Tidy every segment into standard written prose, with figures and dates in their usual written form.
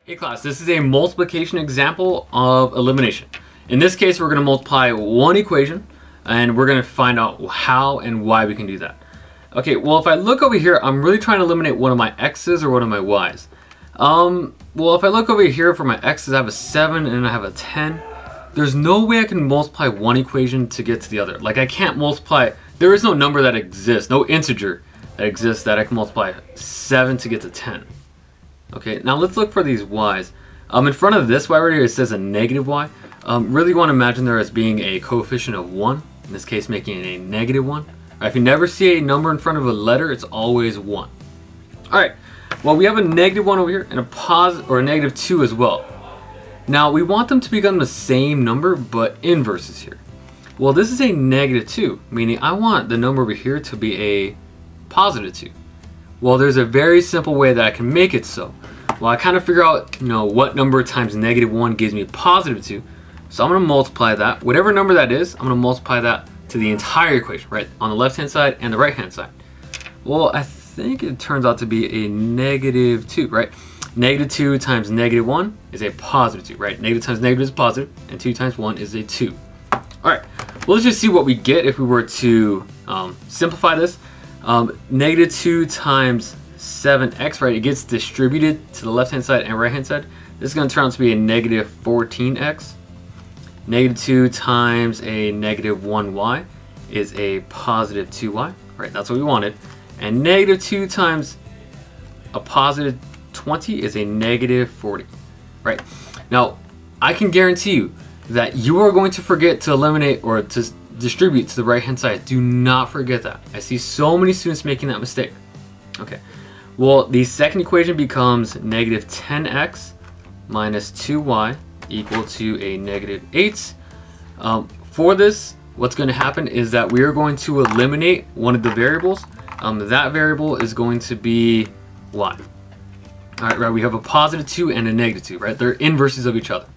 Hey class, this is a multiplication example of elimination. In this case, we're going to multiply one equation and we're going to find out how and why we can do that. Okay, well if I look over here, I'm really trying to eliminate one of my x's or one of my y's. Well if I look over here for my x's, I have a 7 and I have a 10. There's no way I can multiply one equation to get to the other. Like I can't multiply, there is no number that exists, no integer that exists that I can multiply 7 to get to 10. Okay, now let's look for these y's. In front of this y right here, it says a negative y. Really want to imagine there as being a coefficient of 1, in this case making it a negative 1. Right, if you never see a number in front of a letter, it's always 1. Alright, well we have a negative 1 over here and a positive or a negative 2 as well. Now we want them to become the same number but inverses here. Well this is a negative 2, meaning I want the number over here to be a positive 2. Well, there's a very simple way that I can make it so. Well, I kind of figure out, what number times negative 1 gives me positive 2. So I'm going to multiply that. Whatever number that is, I'm going to multiply that to the entire equation, right? On the left-hand side and the right-hand side. Well, I think it turns out to be a negative 2, right? Negative 2 times negative 1 is a positive 2, right? Negative times negative is positive, and 2 times 1 is a 2. All right, well, let's just see what we get if we were to simplify this. Negative 2 times 7x, right? It gets distributed to the left-hand side and right-hand side. This is going to turn out to be a negative 14x. Negative 2 times a negative 1y is a positive 2y, right? That's what we wanted. And negative 2 times a positive 20 is a negative 40, right? Now, I can guarantee you that you are going to forget to eliminate or to distribute to the right hand side. Do not forget that. I see so many students making that mistake. Okay, well the second equation becomes negative 10x minus 2y equal to a negative 8. For this, what's going to happen is that we are going to eliminate one of the variables. That variable is going to be y. Alright, right, we have a positive 2 and a negative 2, right? They're inverses of each other.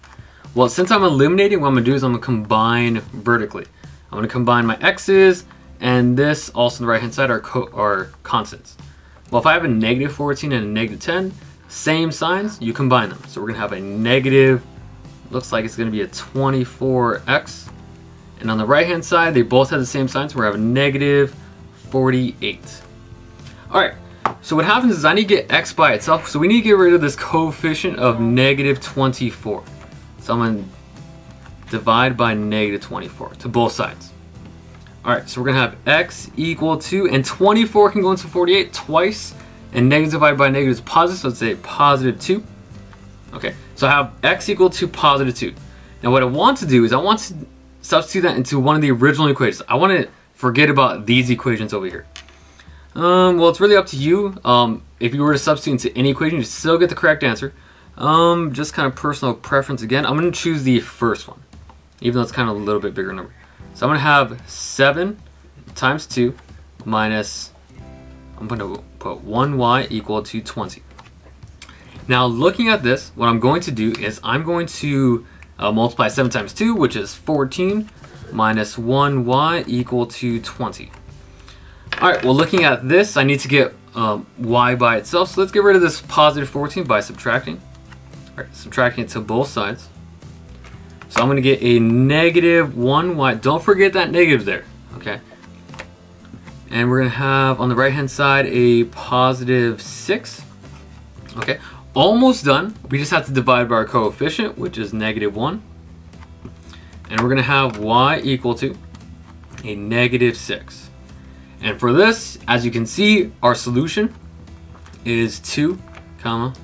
Well, since I'm eliminating, what I'm going to do is I'm going to combine vertically. I'm going to combine my x's and this also on the right hand side are constants. Well, if I have a negative 14 and a negative 10, same signs, you combine them. So we're going to have a negative, looks like it's going to be a 24x. And on the right hand side, they both have the same signs. So we're going to have a negative 48. All right, so what happens is I need to get x by itself. So we need to get rid of this coefficient of negative 24. So I'm going to divide by negative 24 to both sides. Alright, so we're going to have x equal to, and 24 can go into 48 twice, and negative divided by negative is positive, so let's say positive 2. Okay, so I have x equal to positive 2. Now what I want to do is I want to substitute that into one of the original equations. I want to forget about these equations over here. Well, it's really up to you. If you were to substitute into any equation, you still get the correct answer. Just kind of personal preference again. I'm going to choose the first one, even though it's kind of a little bit bigger number. So I'm going to have 7 times 2 minus, I'm going to put 1y equal to 20. Now looking at this, what I'm going to do is I'm going to multiply 7 times 2, which is 14, minus 1y equal to 20. Alright, well looking at this, I need to get y by itself. So let's get rid of this positive 14 by subtracting. Alright, subtracting it to both sides. So I'm going to get a negative 1y. Don't forget that negative there, okay? And we're going to have on the right hand side a positive 6. Okay, almost done. We just have to divide by our coefficient, which is negative 1. And we're going to have y equal to a negative 6. And for this, as you can see, our solution is 2,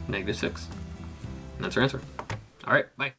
negative 6. And that's our answer. All right, bye.